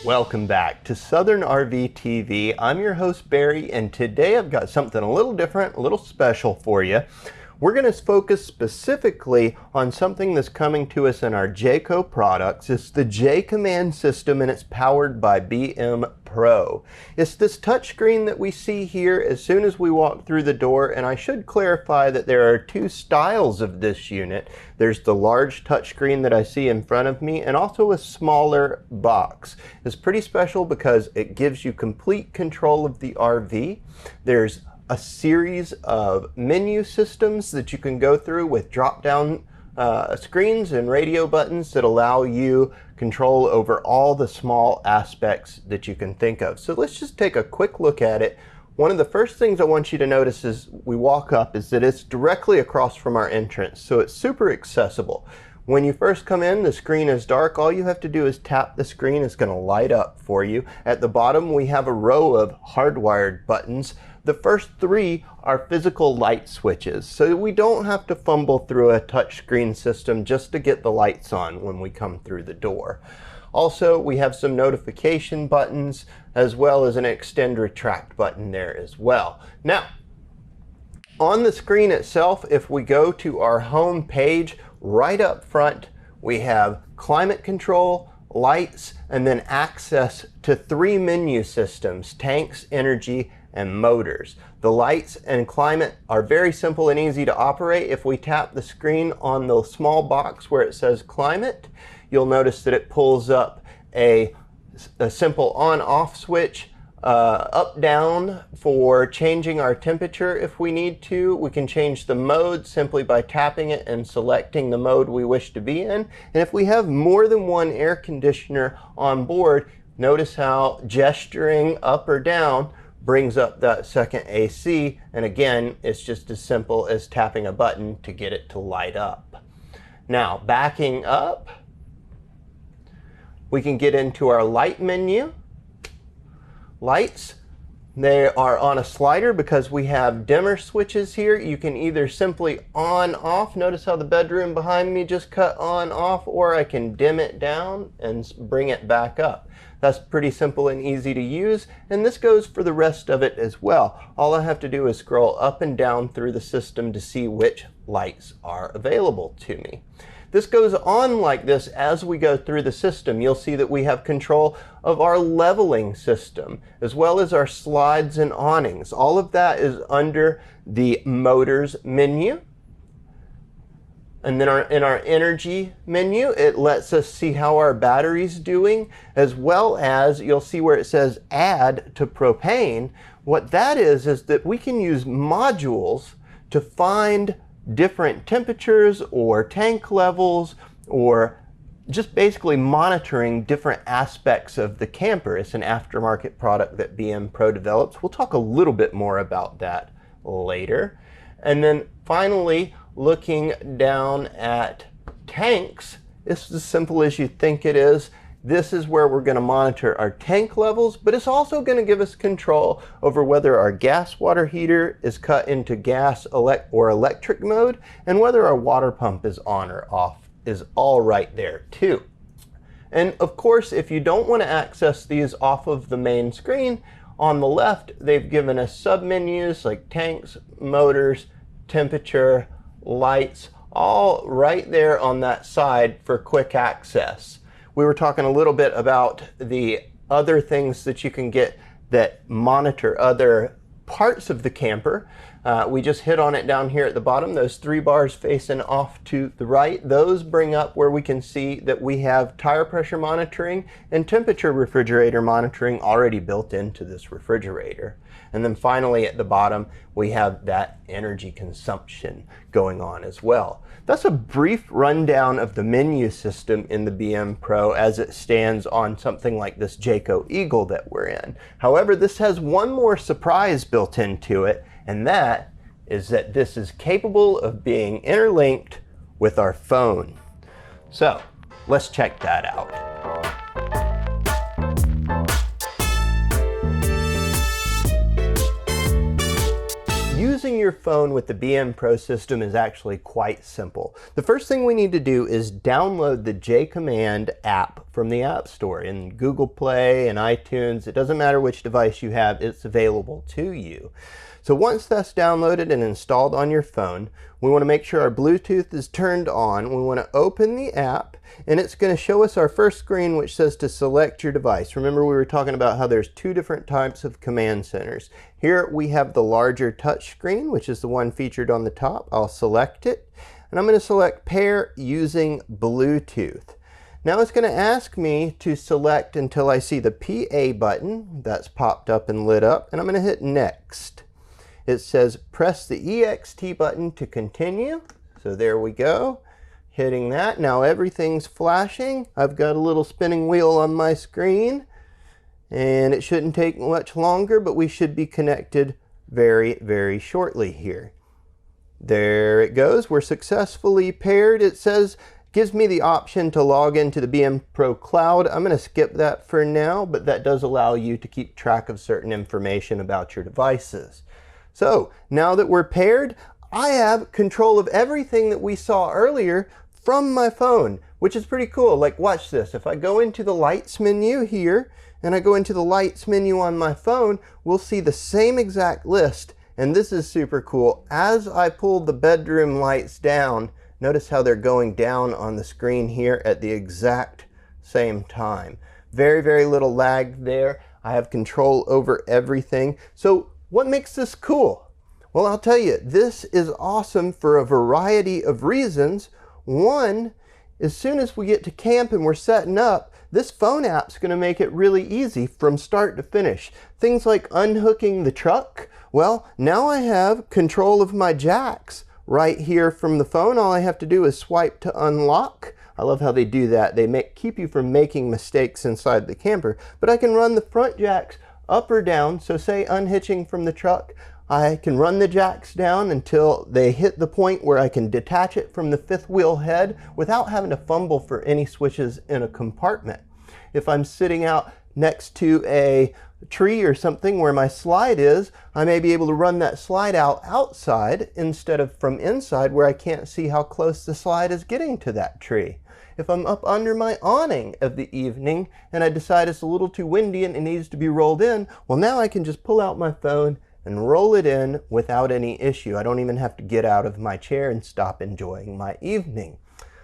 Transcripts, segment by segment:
Welcome back to Southern RV TV. I'm your host Barry, and today I've got something a little different, a little special for you. We're going to focus specifically on something that's coming to us in our Jayco products. It's the Jaycommand system, and it's powered by BMPro. It's this touchscreen that we see here as soon as we walk through the door, and I should clarify that there are two styles of this unit. There's the large touchscreen that I see in front of me, and also a smaller box. It's pretty special because it gives you complete control of the RV. There's a series of menu systems that you can go through with drop-down screens and radio buttons that allow you control over all the small aspects that you can think of. So let's just take a quick look at it. One of the first things I want you to notice as we walk up is that it's directly across from our entrance, so it's super accessible. When you first come in, the screen is dark. All you have to do is tap the screen. It's going to light up for you. At the bottom, we have a row of hardwired buttons. The first three are physical light switches, so we don't have to fumble through a touchscreen system just to get the lights on when we come through the door. Also, we have some notification buttons as well as an extend retract button there as well. Now, on the screen itself, if we go to our home page, right up front, we have climate control, lights, and then access to three menu systems: tanks, energy, and motors. The lights and climate are very simple and easy to operate. If we tap the screen on the small box where it says climate, you'll notice that it pulls up a simple on-off switch, up-down for changing our temperature if we need to. We can change the mode simply by tapping it and selecting the mode we wish to be in. And if we have more than one air conditioner on board, notice how gesturing up or down brings up that second AC, and again, it's just as simple as tapping a button to get it to light up. Now, backing up, we can get into our light menu. Lights, they are on a slider because we have dimmer switches here. You can either simply on off, notice how the bedroom behind me just cut on off, or I can dim it down and bring it back up. That's pretty simple and easy to use, and this goes for the rest of it as well. All I have to do is scroll up and down through the system to see which lights are available to me. This goes on like this as we go through the system. You'll see that we have control of our leveling system, as well as our slides and awnings. All of that is under the motors menu. And then in our energy menu, it lets us see how our battery's doing, as well as you'll see where it says add to propane. What that is that we can use modules to find different temperatures or tank levels, or just basically monitoring different aspects of the camper. It's an aftermarket product that BMPro develops. We'll talk a little bit more about that later. And then finally, looking down at tanks, it's as simple as you think it is. This is where we're going to monitor our tank levels, but it's also going to give us control over whether our gas water heater is cut into gas or electric mode, and whether our water pump is on or off is all right there too. And of course, if you don't want to access these off of the main screen, on the left, they've given us submenus like tanks, motors, temperature, lights, all right there on that side for quick access. We were talking a little bit about the other things that you can get that monitor other parts of the camper. We just hit on it down here at the bottom. Those three bars facing off to the right, those bring up where we can see that we have tire pressure monitoring and temperature refrigerator monitoring already built into this refrigerator. And then finally at the bottom, we have that energy consumption going on as well. That's a brief rundown of the menu system in the BMPro as it stands on something like this Jayco Eagle that we're in. However, this has one more surprise built into it, and that is that this is capable of being interlinked with our phone. So let's check that out. using your phone with the BMPro system is actually quite simple. The first thing we need to do is download the Jaycommand app from the App Store in Google Play and iTunes. It doesn't matter which device you have, it's available to you. So once that's downloaded and installed on your phone, we want to make sure our Bluetooth is turned on. We want to open the app, and it's going to show us our first screen which says to select your device. Remember, we were talking about how there's two different types of command centers. Here we have the larger touch screen, which is the one featured on the top. I'll select it, and I'm going to select pair using Bluetooth. Now it's going to ask me to select until I see the PA button. That's popped up and lit up, and I'm going to hit next. It says press the EXT button to continue. So there we go, hitting that. Now everything's flashing. I've got a little spinning wheel on my screen, and it shouldn't take much longer, but we should be connected very, very shortly here. There it goes. We're successfully paired. It says, gives me the option to log into the BMPro cloud. I'm going to skip that for now, but that does allow you to keep track of certain information about your devices. So now that we're paired, I have control of everything that we saw earlier from my phone, which is pretty cool. Like, watch this. If I go into the lights menu here, and I go into the lights menu on my phone, we'll see the same exact list. And this is super cool. As I pull the bedroom lights down, notice how they're going down on the screen here at the exact same time. Very, very little lag there. I have control over everything. So what makes this cool? Well, I'll tell you, this is awesome for a variety of reasons. One, as soon as we get to camp and we're setting up, this phone app's going to make it really easy from start to finish. Things like unhooking the truck. Well, now I have control of my jacks right here from the phone. All I have to do is swipe to unlock. I love how they do that. They keep you from making mistakes inside the camper. But I can run the front jacks up or down. So say unhitching from the truck, I can run the jacks down until they hit the point where I can detach it from the fifth wheel head without having to fumble for any switches in a compartment. If I'm sitting out next to a tree or something where my slide is, I may be able to run that slide out outside instead of from inside where I can't see how close the slide is getting to that tree. If I'm up under my awning of the evening and I decide it's a little too windy and it needs to be rolled in, well, now I can just pull out my phone and roll it in without any issue. I don't even have to get out of my chair and stop enjoying my evening.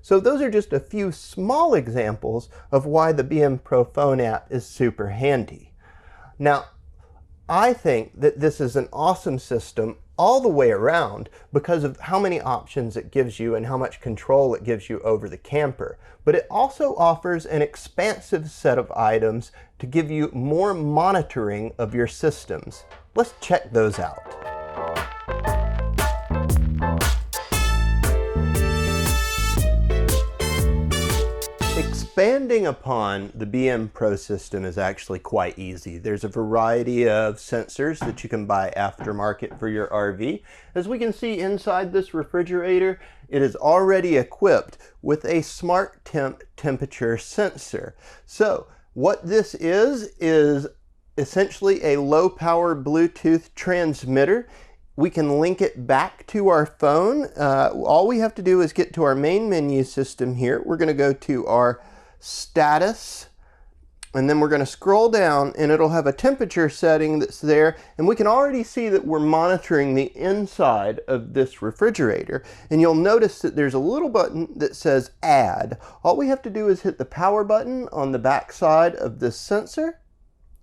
So those are just a few small examples of why the BMPro phone app is super handy. Now, I think that this is an awesome system all the way around because of how many options it gives you and how much control it gives you over the camper. But it also offers an expansive set of items to give you more monitoring of your systems. Let's check those out. Expanding upon the BMPro system is actually quite easy. There's a variety of sensors that you can buy aftermarket for your RV. As we can see inside this refrigerator, it is already equipped with a smart temp temperature sensor. So what this is essentially a low power Bluetooth transmitter. We can link it back to our phone. All we have to do is get to our main menu system here. We're going to go to our status, and then we're going to scroll down, and it'll have a temperature setting that's there, and we can already see that we're monitoring the inside of this refrigerator. And you'll notice that there's a little button that says add. All we have to do is hit the power button on the back side of this sensor.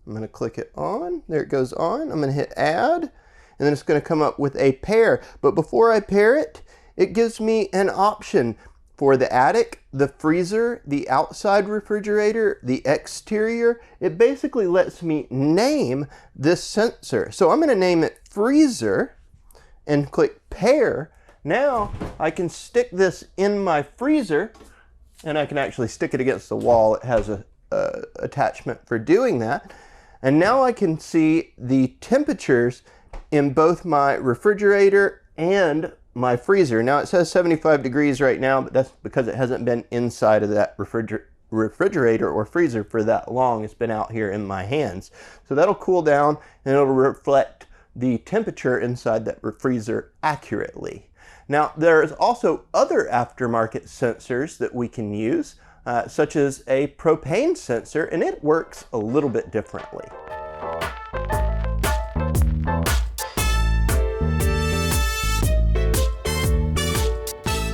I'm going to click it on. There it goes on. I'm going to hit add, and then it's going to come up with a pair. But before I pair it, it gives me an option for the attic, the freezer, the outside refrigerator, the exterior. It basically lets me name this sensor. So I'm going to name it freezer and click pair. Now I can stick this in my freezer, and I can actually stick it against the wall. It has a attachment for doing that. And now I can see the temperatures in both my refrigerator and my freezer. Now it says 75 degrees right now, but that's because it hasn't been inside of that refrigerator or freezer for that long. It's been out here in my hands. So that'll cool down and it'll reflect the temperature inside that freezer accurately. Now, there's also other aftermarket sensors that we can use, such as a propane sensor, and it works a little bit differently.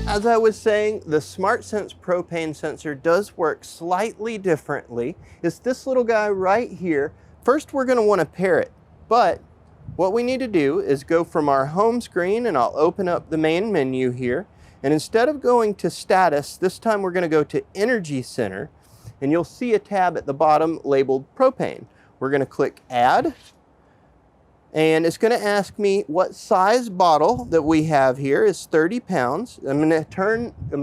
As I was saying, the SmartSense propane sensor does work slightly differently. It's this little guy right here. First, we're going to want to pair it, but what we need to do is go from our home screen, and I'll open up the main menu here. And instead of going to status, this time we're going to go to Energy Center, and you'll see a tab at the bottom labeled propane. We're going to click Add, and it's going to ask me what size bottle that we have here is 30 pounds. I'm going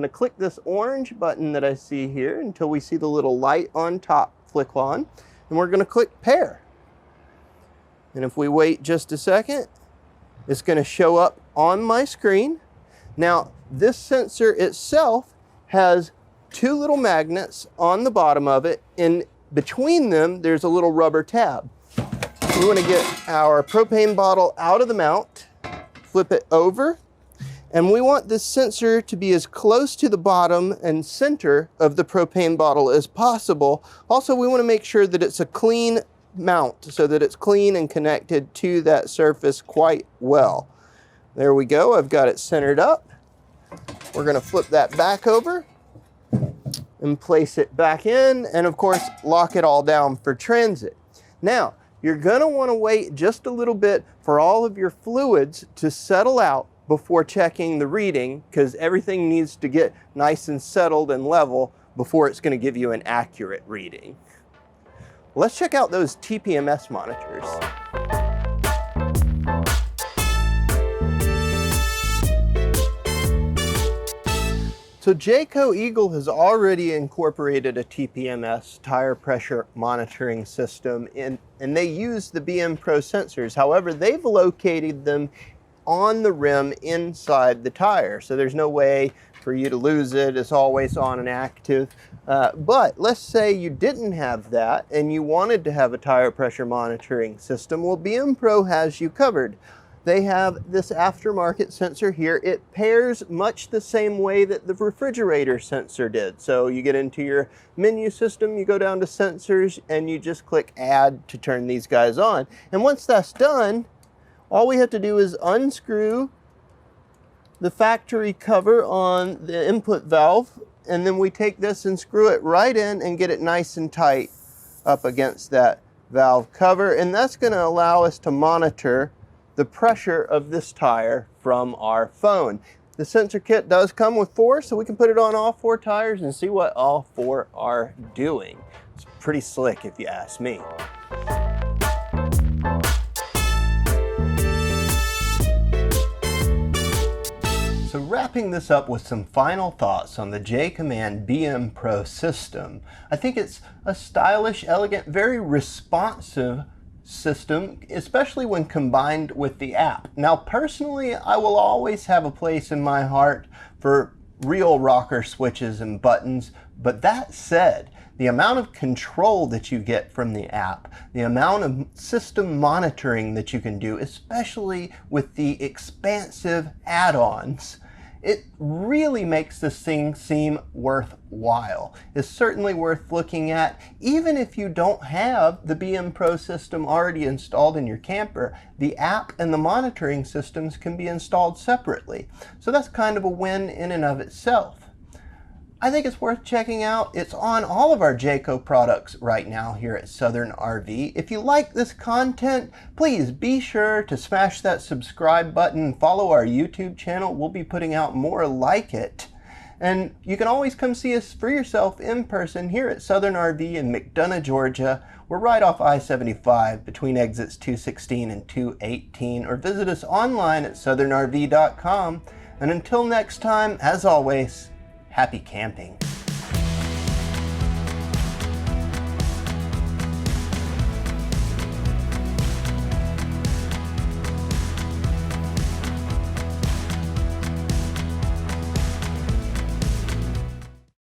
to click this orange button that I see here until we see the little light on top flick on, and we're going to click Pair. And if we wait just a second, it's going to show up on my screen. Now, this sensor itself has two little magnets on the bottom of it. In between them, there's a little rubber tab. We want to get our propane bottle out of the mount, flip it over, and we want this sensor to be as close to the bottom and center of the propane bottle as possible. Also, we want to make sure that it's a clean mount so that it's clean and connected to that surface quite well. There we go. I've got it centered up. We're going to flip that back over and place it back in, and of course lock it all down for transit. Now, you're going to want to wait just a little bit for all of your fluids to settle out before checking the reading, because everything needs to get nice and settled and level before it's going to give you an accurate reading. Let's check out those TPMS monitors. So Jayco Eagle has already incorporated a TPMS, tire pressure monitoring system, and they use the BMPro sensors. However, they've located them on the rim inside the tire, so there's no way for you to lose it. It's always on and active. But let's say you didn't have that and you wanted to have a tire pressure monitoring system. Well, BMPro has you covered. They have this aftermarket sensor here. It pairs much the same way that the refrigerator sensor did. So you get into your menu system, you go down to sensors, and you just click Add to turn these guys on. And once that's done, all we have to do is unscrew the factory cover on the input valve, and then we take this and screw it right in and get it nice and tight up against that valve cover, and that's going to allow us to monitor the pressure of this tire from our phone. The sensor kit does come with 4, so we can put it on all 4 tires and see what all 4 are doing. It's pretty slick if you ask me. So wrapping this up with some final thoughts on the Jaycommand BMPro system, I think it's a stylish, elegant, very responsive system, especially when combined with the app. Now, personally, I will always have a place in my heart for real rocker switches and buttons, but that said, the amount of control that you get from the app, the amount of system monitoring that you can do, especially with the expansive add-ons, it really makes this thing seem worthwhile. It's certainly worth looking at. Even if you don't have the BMPro system already installed in your camper, the app and the monitoring systems can be installed separately. So that's kind of a win in and of itself. I think it's worth checking out. It's on all of our Jayco products right now here at Southern RV. If you like this content, please be sure to smash that subscribe button and follow our YouTube channel. We'll be putting out more like it. And you can always come see us for yourself in person here at Southern RV in McDonough, Georgia. We're right off I-75 between exits 216 and 218, or visit us online at southernrv.com. And until next time, as always, happy camping.